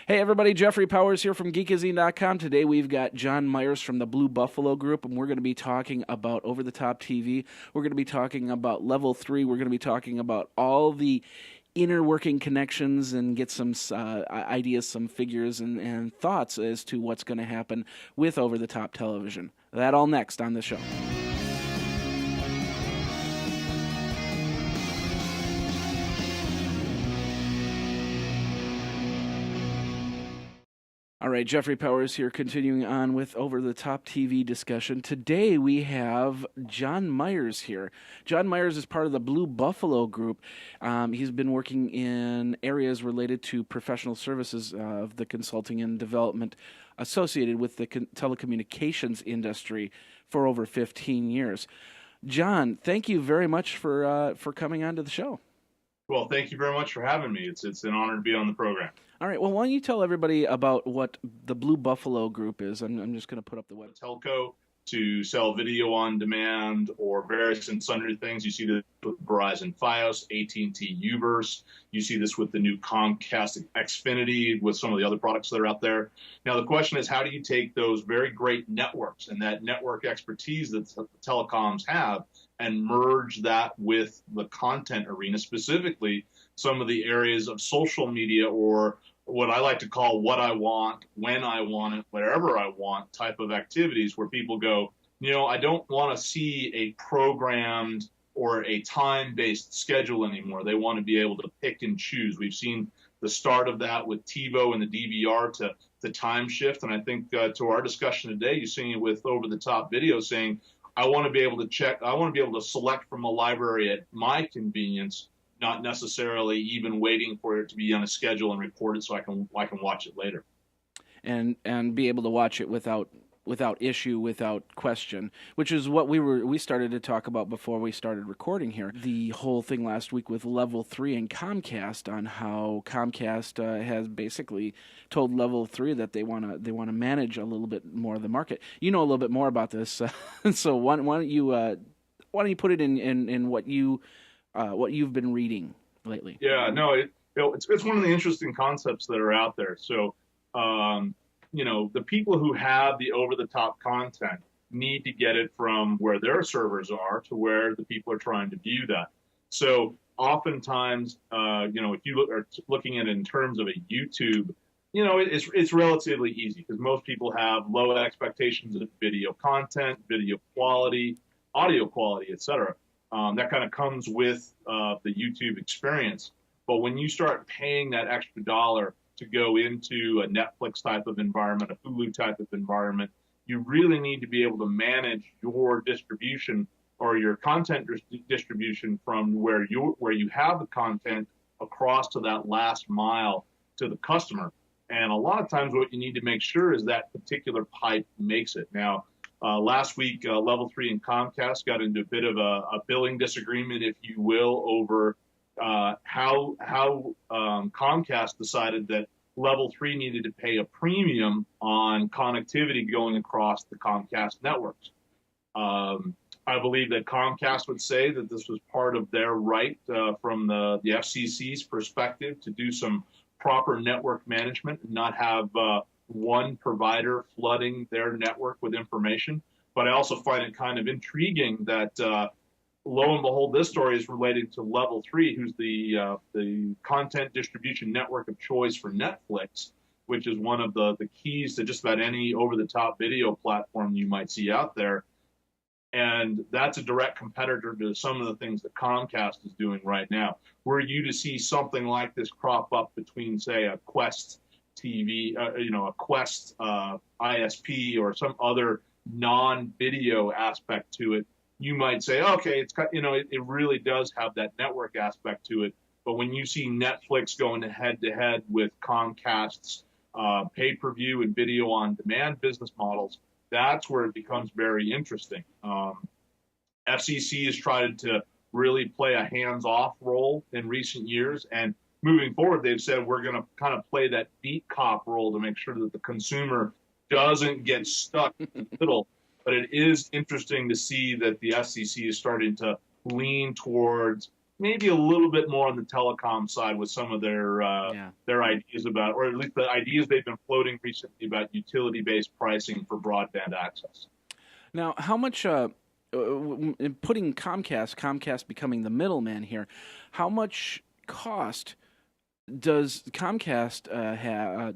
Hey everybody, Jeffrey Powers here from geekazine.com. Today we've got John Myers from the Blue Buffalo Group, and we're going to be talking about over-the-top TV. We're going to be talking about Level 3. We're going to be talking about all the inner working connections and get some ideas, some figures, and thoughts as to what's going to happen with over-the-top television. That all next on the show. All right, Jeffrey Powers here, continuing on with over-the-top TV discussion. Today we have John Myers here. John Myers is part of the Blue Buffalo Group. He's been working in areas related to professional services of the consulting and development associated with the telecommunications industry for over 15 years. John, thank you very much for coming on to the show. Well, thank you very much for having me. It's an honor to be on the program. All right. Well, why don't you tell everybody about what the Blue Buffalo Group is? I'm just going to put up the web. Telco to sell video on demand or various and sundry things. You see this with Verizon Fios, AT&T Uverse. You see this with the new Comcast Xfinity, with some of the other products that are out there. Now, the question is, how do you take those very great networks and that network expertise that telecoms have and merge that with the content arena, specifically some of the areas of social media, or what I like to call what I want, when I want it, wherever I want type of activities, where people go, I don't want to see a programmed or a time-based schedule anymore. They want to be able to pick and choose. We've seen the start of that with TiVo and the DVR to time shift. And I think to our discussion today, you're seeing it with over-the-top video saying, I want to be able to check, I want to be able to select from a library at my convenience, not necessarily even waiting for it to be on a schedule and reported so I can watch it later. And be able to watch it without issue, without question, which is what we started to talk about before we started recording here. The whole thing last week with Level 3 and Comcast, on how Comcast has basically told Level 3 that they want to manage a little bit more of the market. You know a little bit more about this, so why don't you put it in what you've been reading lately? Yeah, no, it's one of the interesting concepts that are out there. So, the people who have the over-the-top content need to get it from where their servers are to where the people are trying to view that. So, oftentimes, if you are looking at it in terms of a YouTube, it's relatively easy because most people have low expectations of video content, video quality, audio quality, etc. That kind of comes with the YouTube experience. But when you start paying that extra dollar to go into a Netflix type of environment, a Hulu type of environment, you really need to be able to manage your distribution or your content distribution from where you have the content across to that last mile to the customer. And a lot of times what you need to make sure is that particular pipe makes it. Now, last week, Level 3 and Comcast got into a bit of a billing disagreement, if you will, over how Comcast decided that Level 3 needed to pay a premium on connectivity going across the Comcast networks. I believe that Comcast would say that this was part of their right from the FCC's perspective to do some proper network management and not have one provider flooding their network with information. But I also find it kind of intriguing that lo and behold, this story is related to Level 3, who's the content distribution network of choice for Netflix, which is one of the keys to just about any over-the-top video platform you might see out there. And that's a direct competitor to some of the things that Comcast is doing right now. Were you to see something like this crop up between, say, a Quest TV, a Quest ISP or some other non-video aspect to it, you might say, okay, it really does have that network aspect to it. But when you see Netflix going head-to-head with Comcast's pay-per-view and video on demand business models, that's where it becomes very interesting. FCC has tried to really play a hands-off role in recent years, and moving forward, they've said we're going to kind of play that beat cop role to make sure that the consumer doesn't get stuck in the middle. But it is interesting to see that the FCC is starting to lean towards maybe a little bit more on the telecom side with some of Yeah. their ideas about, or at least the ideas they've been floating recently about utility-based pricing for broadband access. Now, how much, in putting Comcast becoming the middleman here, how much cost does Comcast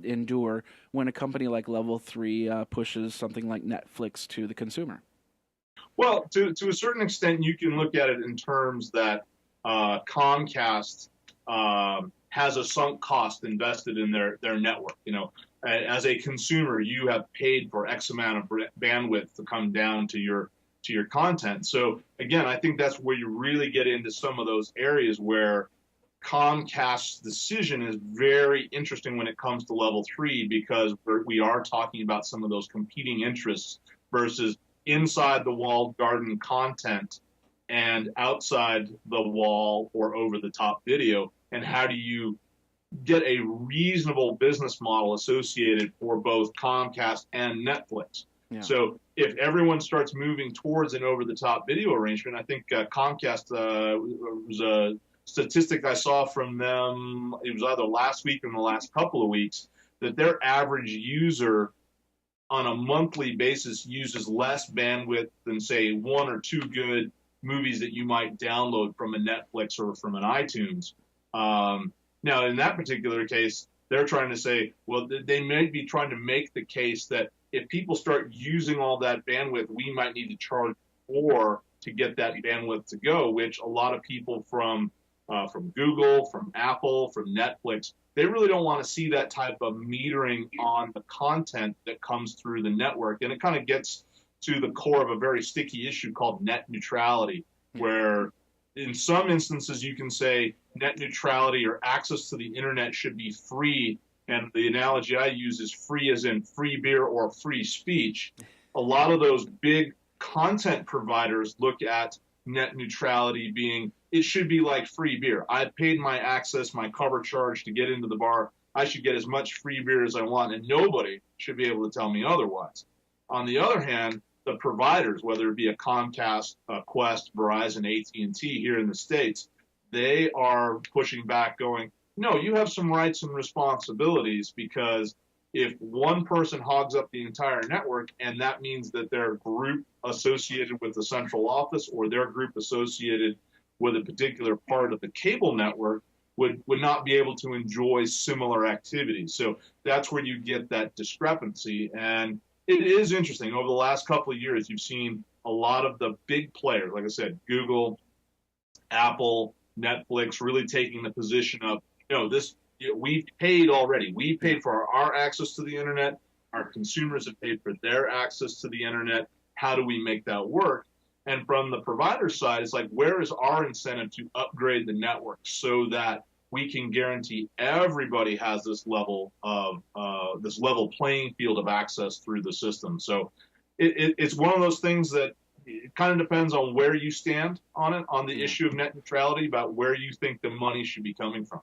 endure when a company like Level 3 pushes something like Netflix to the consumer? Well, to a certain extent, you can look at it in terms that Comcast has a sunk cost invested in their network. As a consumer, you have paid for X amount of bandwidth to come down to your content. So again, I think that's where you really get into some of those areas where Comcast's decision is very interesting when it comes to level 3 because we are talking about some of those competing interests versus inside the wall garden content and outside the wall or over the top video. And how do you get a reasonable business model associated for both Comcast and Netflix? Yeah. So if everyone starts moving towards an over the top video arrangement, I think Comcast was a statistic I saw from them, it was either last week or in the last couple of weeks, that their average user on a monthly basis uses less bandwidth than, say, one or two good movies that you might download from a Netflix or from an iTunes. Now, in that particular case, they're trying to say, well, they may be trying to make the case that if people start using all that bandwidth, we might need to charge more to get that bandwidth to go, which a lot of people from Google, from Apple, from Netflix, they really don't want to see that type of metering on the content that comes through the network. And it kind of gets to the core of a very sticky issue called net neutrality, where in some instances you can say net neutrality or access to the internet should be free. And the analogy I use is free as in free beer or free speech. A lot of those big content providers look at net neutrality being, it should be like free beer. I paid my access, my cover charge to get into the bar. I should get as much free beer as I want, and nobody should be able to tell me otherwise. On the other hand, the providers, whether it be a Comcast, Qwest, Verizon, AT&T here in the States, they are pushing back going, no, you have some rights and responsibilities because if one person hogs up the entire network and that means that their group associated with the central office or their group associated with a particular part of the cable network would not be able to enjoy similar activities. So that's where you get that discrepancy. And it is interesting. Over the last couple of years, you've seen a lot of the big players, like I said, Google, Apple, Netflix, really taking the position of, we've paid already. We paid for our access to the internet. Our consumers have paid for their access to the internet. How do we make that work? And from the provider side, it's like, where is our incentive to upgrade the network so that we can guarantee everybody has this level playing field of access through the system? So it's one of those things that it kind of depends on where you stand on it, on the issue of net neutrality, about where you think the money should be coming from.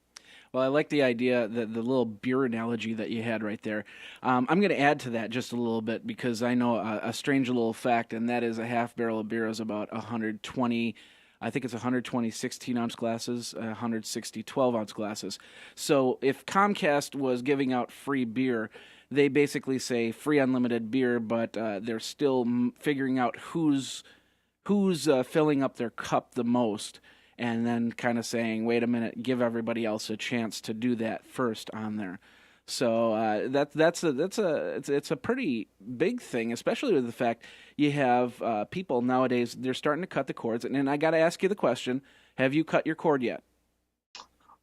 Well, I like the idea, the little beer analogy that you had right there. I'm going to add to that just a little bit because I know a strange little fact, and that is a half barrel of beer is about 120, I think it's 120 16-ounce glasses, 160 12-ounce glasses. So if Comcast was giving out free beer, they basically say free unlimited beer, but they're still figuring out who's filling up their cup the most, and then kind of saying, wait a minute, give everybody else a chance to do that first on there. So it's a pretty big thing, especially with the fact you have people nowadays, they're starting to cut the cords. And I got to ask you the question, have you cut your cord yet?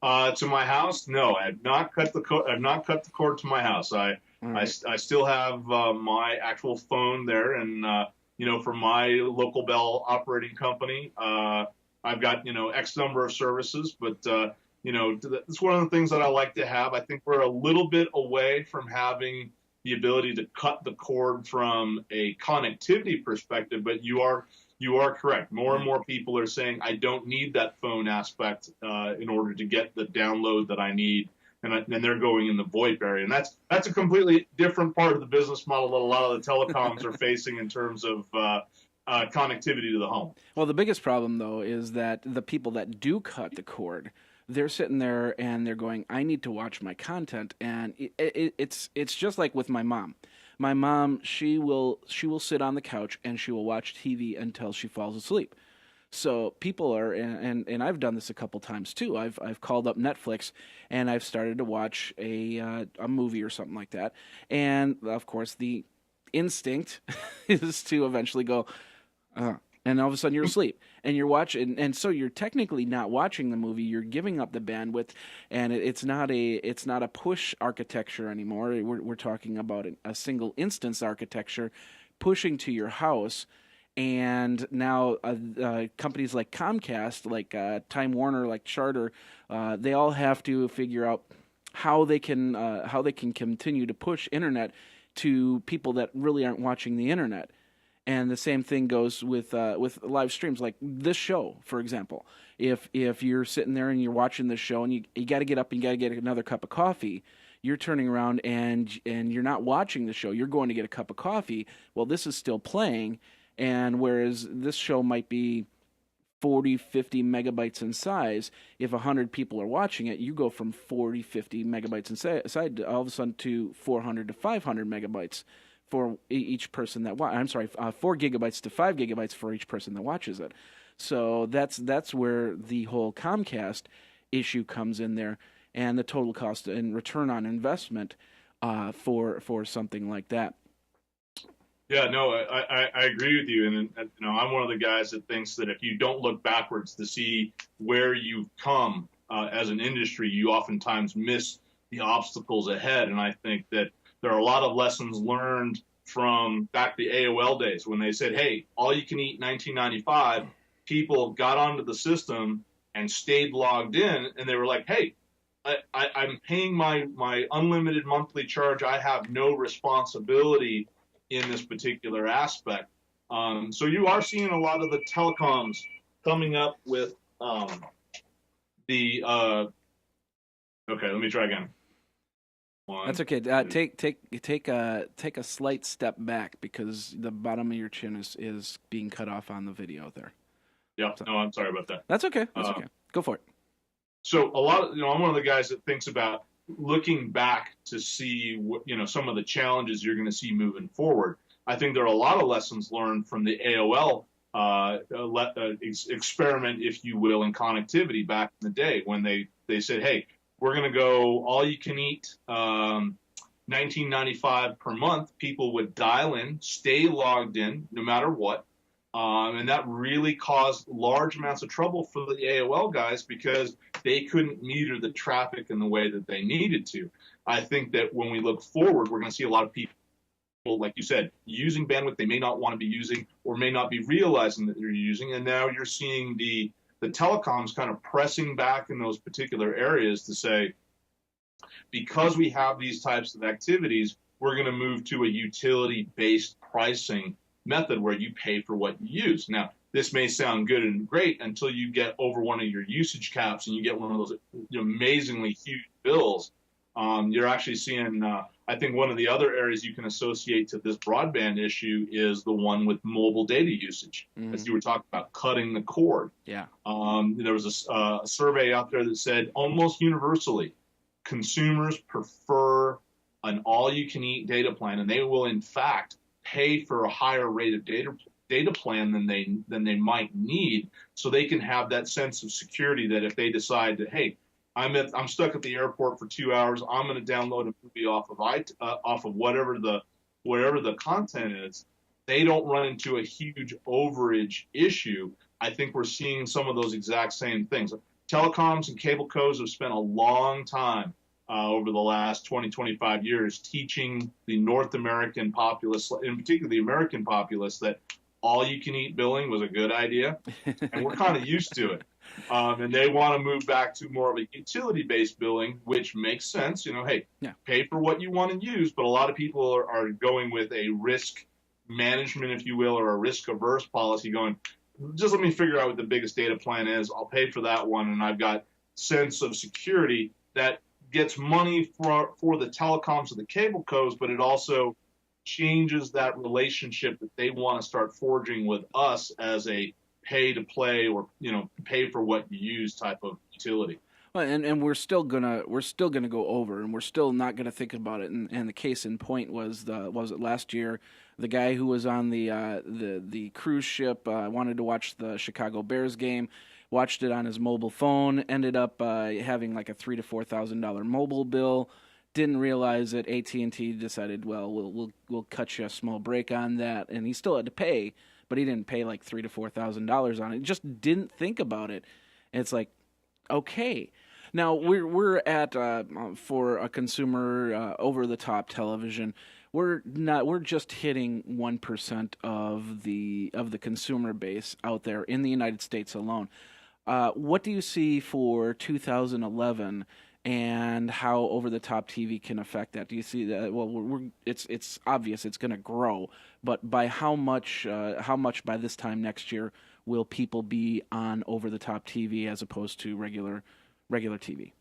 To my house, no, I have not cut the cord. I've not cut the cord to my house. I still have my actual phone there, and for my local Bell operating company, I've got X number of services, but it's one of the things that I like to have. I think we're a little bit away from having the ability to cut the cord from a connectivity perspective, but you are correct. More and more people are saying, I don't need that phone aspect in order to get the download that I need, and they're going in the VoIP area. And that's a completely different part of the business model that a lot of the telecoms are facing in terms of connectivity to the home. Well, the biggest problem though is that the people that do cut the cord, they're sitting there and they're going, "I need to watch my content," and it's just like with my mom. My mom, she will sit on the couch and she will watch TV until she falls asleep. So people are, and I've done this a couple times too. I've called up Netflix and I've started to watch a movie or something like that, and of course the instinct is to eventually go, and all of a sudden you're asleep and you're watching, and so you're technically not watching the movie. You're giving up the bandwidth, and it's not a push architecture anymore. We're talking about a single instance architecture pushing to your house. And now companies like Comcast, like Time Warner, like Charter, they all have to figure out how they can continue to push internet to people that really aren't watching the internet. And the same thing goes with live streams like this show, for example. If you're sitting there and you're watching this show and you got to get up and you got to get another cup of coffee, you're turning around and you're not watching the show. You're going to get a cup of coffee. Well, this is still playing. And whereas this show might be 40, 50 megabytes in size, if 100 people are watching it, you go from 40, 50 megabytes in size all of a sudden to 400 to 500 megabytes for each person that I'm sorry, 4 gigabytes to 5 gigabytes for each person that watches it. So that's where the whole Comcast issue comes in there, and the total cost and return on investment for something like that. Yeah, no, I agree with you, and I'm one of the guys that thinks that if you don't look backwards to see where you've come as an industry, you oftentimes miss the obstacles ahead. And I think that there are a lot of lessons learned from back the AOL days when they said, "Hey, all you can eat 1995." People got onto the system and stayed logged in, and they were like, "Hey, I'm paying my unlimited monthly charge. I have no responsibility in this particular aspect." So you are seeing a lot of the telecoms coming up with the okay, let me try again. That's okay. Take a slight step back because the bottom of your chin is being cut off on the video there. Yeah, So, no, I'm sorry about that. that's okay. That's okay. Go for it. So a lot of, I'm one of the guys that thinks about looking back to see what, some of the challenges you're going to see moving forward. I think there are a lot of lessons learned from the AOL experiment, if you will, in connectivity back in the day when they said, "Hey, we're going to go all you can eat, 1995 per month." People would dial in, stay logged in no matter what. And that really caused large amounts of trouble for the AOL guys because they couldn't meter the traffic in the way that they needed to. I think that when we look forward, we're going to see a lot of people, like you said, using bandwidth they may not want to be using or may not be realizing that they're using. And now you're seeing the telecoms kind of pressing back in those particular areas to say, because we have these types of activities, we're going to move to a utility-based pricing method where you pay for what you use. Now, this may sound good and great until you get over one of your usage caps and you get one of those amazingly huge bills. You're actually seeing, I think one of the other areas you can associate to this broadband issue is the one with mobile data usage, as you were talking about cutting the cord. Yeah. There was a survey out there that said almost universally, consumers prefer an all-you-can-eat data plan, and they will, in fact, pay for a higher rate of data plan than they might need, so they can have that sense of security that if they decide that, hey, I'm stuck at the airport for 2 hours, I'm going to download a movie off of whatever the content is, they don't run into a huge overage issue. I think we're seeing some of those exact same things. Telecoms and cable cos have spent a long time over the last 20, 25 years teaching the North American populace, in particular the American populace, that all-you-can-eat billing was a good idea, and we're kind of used to it. And they want to move back to more of a utility-based billing, which makes sense. Hey, pay for what you want to use, but a lot of people are going with a risk management, if you will, or a risk-averse policy going, just let me figure out what the biggest data plan is. I'll pay for that one, and I've got sense of security that gets money for the telecoms and the cable cos, but it also changes that relationship that they want to start forging with us as a pay to play or pay for what you use type of utility. Well, and we're still gonna go over, and we're still not gonna think about it. And the case in point was it last year, the guy who was on the cruise ship wanted to watch the Chicago Bears game, watched it on his mobile phone, ended up having like a $3,000 to $4,000 mobile bill. Didn't realize it. AT&T decided, well, we'll cut you a small break on that, and he still had to pay, but he didn't pay like $3,000 to $4,000 on it. He just didn't think about it. And it's like, okay. Now we're at for a consumer over the top television. We're just hitting 1% of the consumer base out there in the United States alone. What do you see for 2011 and how over the top TV can affect that? Do you see that? Well, it's obvious it's going to grow, but by how much? How much by this time next year will people be on over the top TV as opposed to regular TV?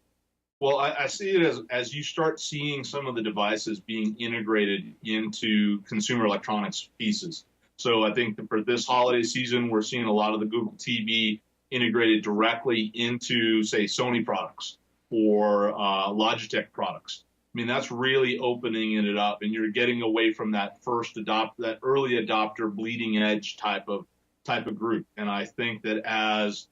Well, I see it as you start seeing some of the devices being integrated into consumer electronics pieces. So I think that for this holiday season, we're seeing a lot of the Google TV integrated directly into, say, Sony products or Logitech products. I mean, that's really opening it up, and you're getting away from that that early adopter, bleeding edge type of group. And I think that as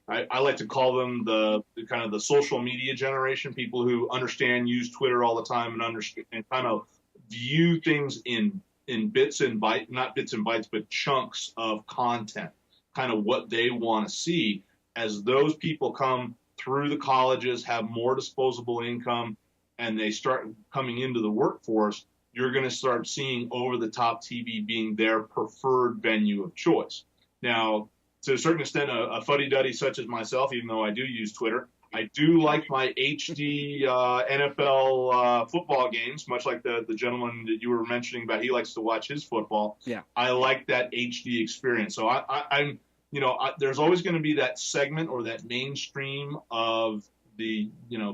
I like to call them the kind of the social media generation, people who understand, use Twitter all the time, and understand and kind of view things in bits and bytes, not bits and bytes, but chunks of content, kind of what they want to see. As those people come through the colleges, have more disposable income, and they start coming into the workforce, you're going to start seeing over-the-top TV being their preferred venue of choice. Now, to a certain extent, a fuddy-duddy such as myself, even though I do use Twitter, I do like my HD NFL football games, much like the gentleman that you were mentioning about. He likes to watch his football. Yeah. I like that HD experience. So I'm there's always going to be that segment or that mainstream of the,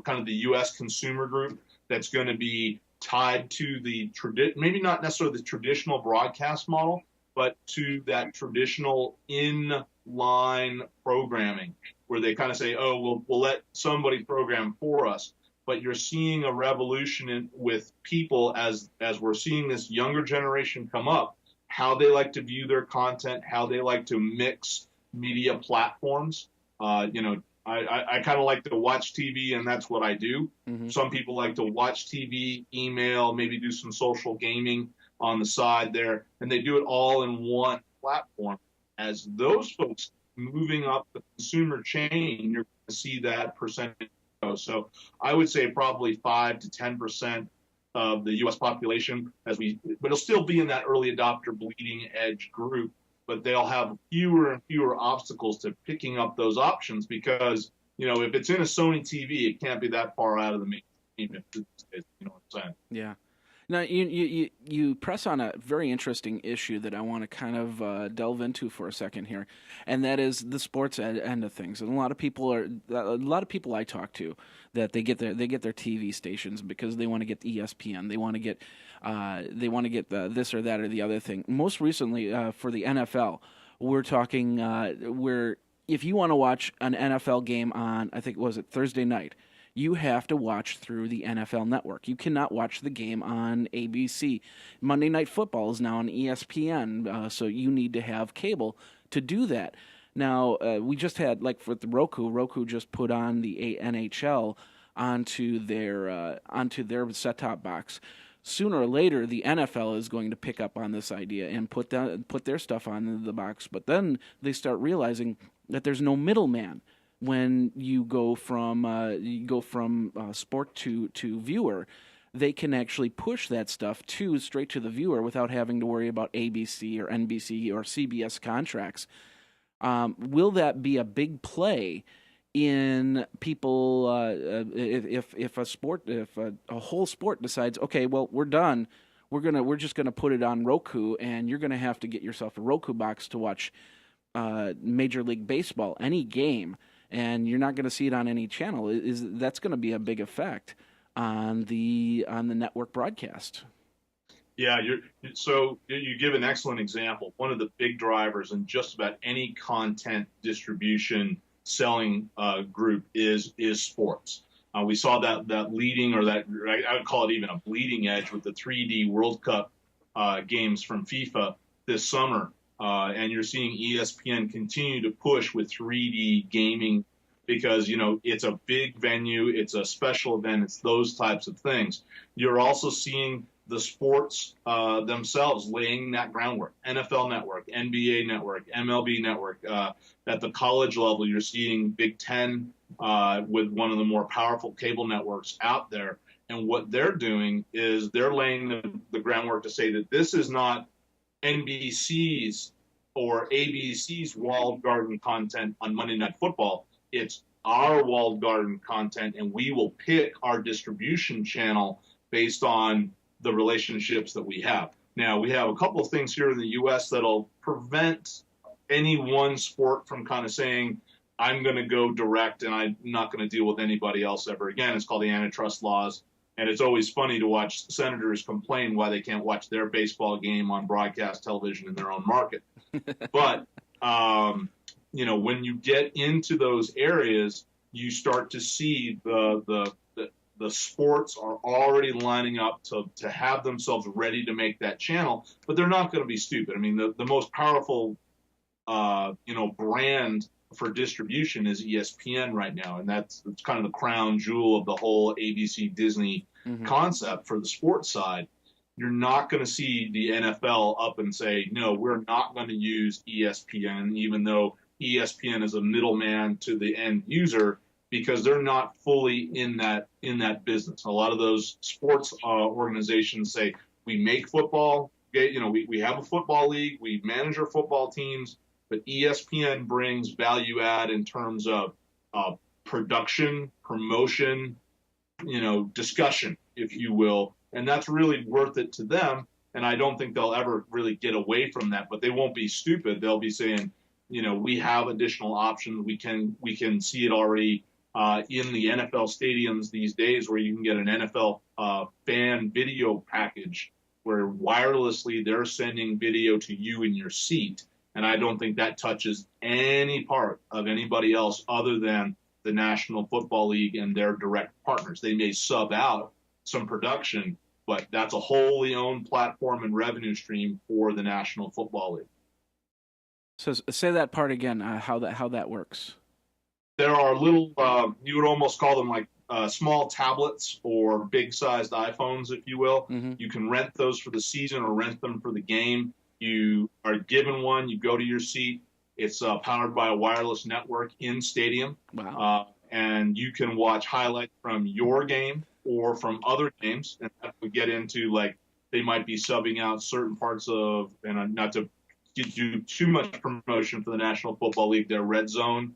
kind of the U.S. consumer group that's going to be tied to the maybe not necessarily the traditional broadcast model, but to that traditional in-line programming where they kind of say, oh, we'll let somebody program for us. But you're seeing a revolution with people as we're seeing this younger generation come up, how they like to view their content, how they like to mix media platforms. I kind of like to watch TV, and that's what I do. Mm-hmm. Some people like to watch TV, email, maybe do some social gaming on the side there, and they do it all in one platform. As those folks moving up the consumer chain, you're going to see that percentage go. So I would say probably 5 to 10% of the U.S. population, but it'll still be in that early adopter bleeding edge group, but they'll have fewer and fewer obstacles to picking up those options because, if it's in a Sony TV, it can't be that far out of the mainstream. You know what I'm saying? Yeah. Now, you press on a very interesting issue that I want to kind of delve into for a second here, and that is the sports end of things. And a lot of people I talk to that they get their TV stations because they want to get ESPN, they want to get the this or that or the other thing. Most recently, for the NFL, we're talking where if you want to watch an NFL game on, I think was it Thursday night, you have to watch through the NFL Network. You cannot watch the game on ABC. Monday Night Football is now on ESPN, so you need to have cable to do that. Now, we just had, like for the Roku just put on the NHL onto their set-top box. Sooner or later, the NFL is going to pick up on this idea and put their stuff on the box. But then they start realizing that there's no middleman when you go from sport to viewer. They can actually push that stuff straight to the viewer without having to worry about ABC or NBC or CBS contracts. Will that be a big play in people if a whole sport decides, okay, well, we're done, we're just gonna put it on Roku, and you're gonna have to get yourself a Roku box to watch Major League Baseball, any game, and you're not going to see it on any channel. That's going to be a big effect on the network broadcast. Yeah, so you give an excellent example. One of the big drivers in just about any content distribution selling group is sports. We saw that leading, or that I would call it even a bleeding edge, with the 3D World Cup games from FIFA this summer, and you're seeing ESPN continue to push with 3D gaming because it's a big venue, it's a special event, it's those types of things. You're also seeing the sports themselves laying that groundwork. NFL Network, NBA Network, MLB Network. At the college level, you're seeing Big Ten with one of the more powerful cable networks out there. And what they're doing is they're laying the groundwork to say that this is not NBC's or ABC's walled garden content on Monday Night Football. It's our walled garden content, and we will pick our distribution channel based on the relationships that we have. Now, we have a couple of things here in the U.S. that'll prevent any one sport from kind of saying, I'm going to go direct and I'm not going to deal with anybody else ever again. It's called the antitrust laws. And it's always funny to watch senators complain why they can't watch their baseball game on broadcast television in their own market. But, when you get into those areas, you start to see the sports are already lining up to have themselves ready to make that channel, but they're not going to be stupid. I mean, the most powerful, brand for distribution is ESPN right now, and it's kind of the crown jewel of the whole ABC Disney concept for the sports side. You're not going to see the NFL up and say, no, we're not going to use ESPN, even though ESPN is a middleman to the end user, because they're not fully in that business. A lot of those sports organizations say, we make football, we have a football league, we manage our football teams, but ESPN brings value add in terms of production, promotion, discussion, if you will, and that's really worth it to them. And I don't think they'll ever really get away from that, but they won't be stupid. They'll be saying, we have additional options. We can see it already in the NFL stadiums these days, where you can get an NFL fan video package where wirelessly they're sending video to you in your seat. And I don't think that touches any part of anybody else other than the National Football League and their direct partners. They may sub out some production, but that's a wholly owned platform and revenue stream for the National Football League. So say that part again, how that works. There are little, you would almost call them like small tablets or big-sized iPhones, if you will. Mm-hmm. You can rent those for the season or rent them for the game. You are given one, you go to your seat. It's powered by a wireless network in stadium. Wow. And you can watch highlights from your game or from other games. And that would get into, like, they might be subbing out certain parts of, and not to do too much promotion for the National Football League, their red zone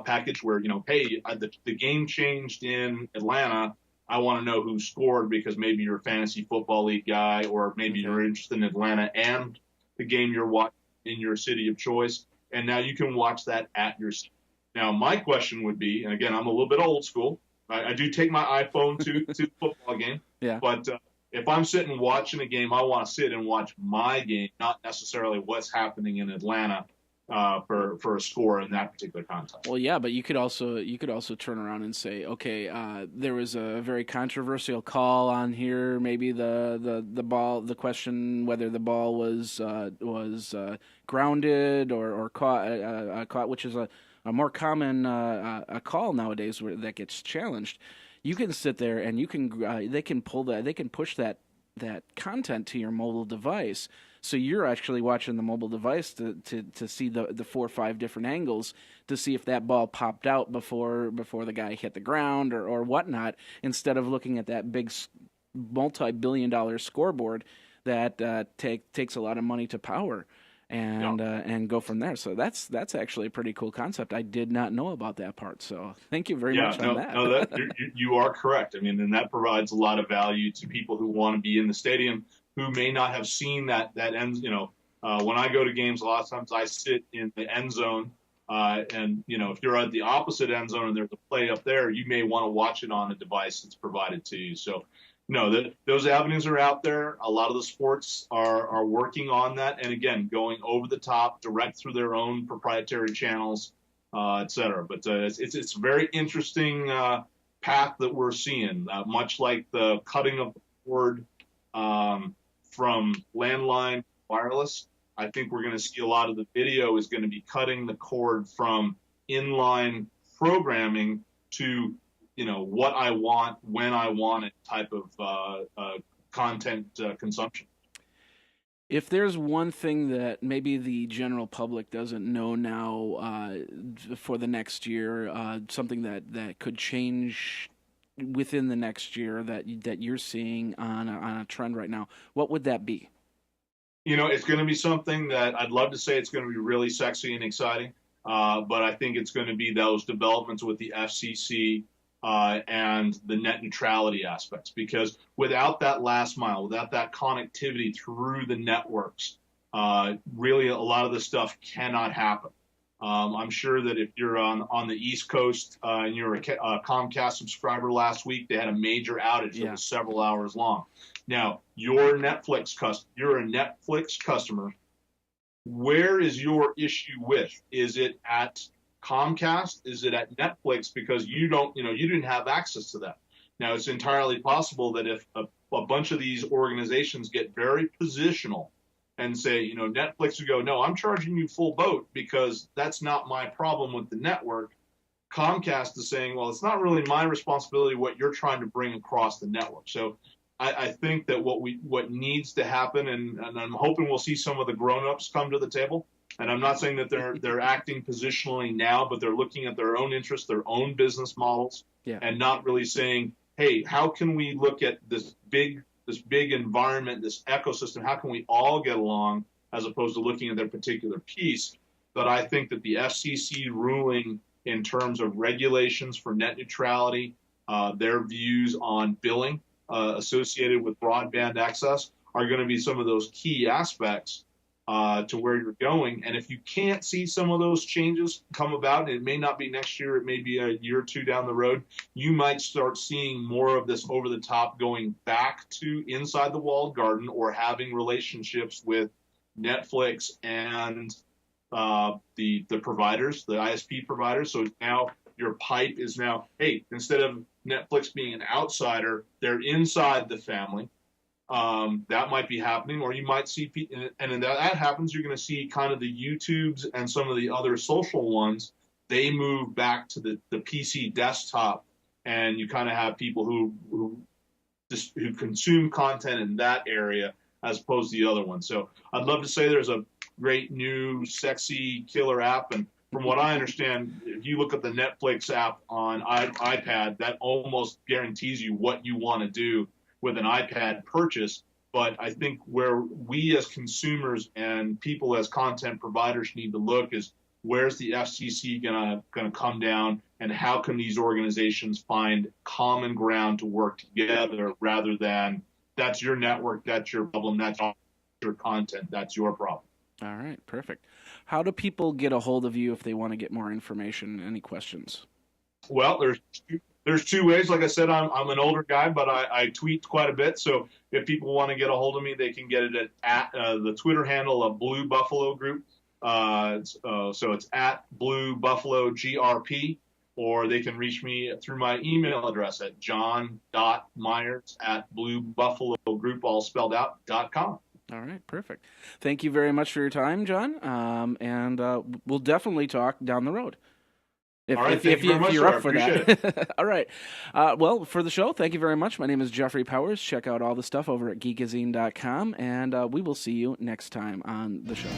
package where, hey, the game changed in Atlanta. I want to know who scored, because maybe you're a fantasy football league guy, or maybe you're interested in Atlanta and the game you're watching in your city of choice. And now you can watch that at your seat. Now, my question would be, and again, I'm a little bit old school. I do take my iPhone to the football game. Yeah. But if I'm sitting watching a game, I want to sit and watch my game, not necessarily what's happening in Atlanta for a score in that particular contest. Well, yeah, but you could also turn around and say, okay, there was a very controversial call on here. Maybe the question whether the ball was grounded or caught, which is a more common a call nowadays that gets challenged. You can sit there and they can push that content to your mobile device. So you're actually watching the mobile device to see the 4 or 5 different angles to see if that ball popped out before the guy hit the ground or whatnot, instead of looking at that big multi-billion-dollar scoreboard that takes a lot of money to power and go from there. So that's actually a pretty cool concept. I did not know about that part. So thank you very much on that. No, you are correct. I mean, and that provides a lot of value to people who want to be in the stadium, who may not have seen that end. When I go to games, a lot of times I sit in the end zone, and if you're at the opposite end zone and there's a play up there, you may want to watch it on a device that's provided to you. So, no, those avenues are out there. A lot of the sports are working on that, and again, going over the top, direct through their own proprietary channels, et cetera. But it's a very interesting path that we're seeing, much like the cutting of the cord from landline wireless. I think we're going to see a lot of the video is going to be cutting the cord from inline programming to, what I want, when I want it type of content consumption. If there's one thing that maybe the general public doesn't know now for the next year, something that could change within the next year that you're seeing on a trend right now, what would that be? It's going to be something that I'd love to say it's going to be really sexy and exciting, but I think it's going to be those developments with the FCC and the net neutrality aspects, because without that last mile, without that connectivity through the networks, really a lot of this stuff cannot happen. I'm sure that if you're on the East Coast and you're a Comcast subscriber last week, they had a major outage that was several hours long. Now, you're a Netflix customer. Where is your issue with? Is it at Comcast? Is it at Netflix? Because you didn't have access to that. Now, it's entirely possible that if a bunch of these organizations get very positional and say, Netflix would go, no, I'm charging you full boat because that's not my problem with the network. Comcast is saying, well, it's not really my responsibility what you're trying to bring across the network. So I think that what needs to happen, and I'm hoping we'll see some of the grown-ups come to the table. And I'm not saying that they're acting positionally now, but they're looking at their own interests, their own business models, and not really saying, hey, how can we look at this big environment, this ecosystem? How can we all get along, as opposed to looking at their particular piece? But I think that the FCC ruling in terms of regulations for net neutrality, their views on billing associated with broadband access are going to be some of those key aspects to where you're going. And if you can't see some of those changes come about, it may not be next year, it may be a year or two down the road, you might start seeing more of this over the top going back to inside the walled garden, or having relationships with Netflix and the providers, the ISP providers. So now your pipe is now, hey, instead of Netflix being an outsider, they're inside the family. That might be happening, or you might see, and when that happens, you're going to see kind of the YouTubes and some of the other social ones, they move back to the PC desktop, and you kind of have people who consume content in that area as opposed to the other one. So I'd love to say there's a great new sexy killer app, and from what I understand, if you look at the Netflix app on iPad, that almost guarantees you what you want to do with an iPad purchase. But I think where we as consumers and people as content providers need to look is, where's the FCC gonna come down, and how can these organizations find common ground to work together, rather than that's your network, that's your problem, that's your content, that's your problem. All right, perfect. How do people get a hold of you if they want to get more information? Any questions? Well, there's two ways. Like I said, I'm an older guy, but I tweet quite a bit. So if people want to get a hold of me, they can get it at the Twitter handle of Blue Buffalo Group. So it's at Blue Buffalo GRP, or they can reach me through my email address at john.myers@bluebuffalogroup, all spelled out, .com. All right, perfect. Thank you very much for your time, John. And we'll definitely talk down the road. If you're up for that. All right. Well, for the show, thank you very much. My name is Jeffrey Powers. Check out all the stuff over at geekazine.com, and we will see you next time on the show.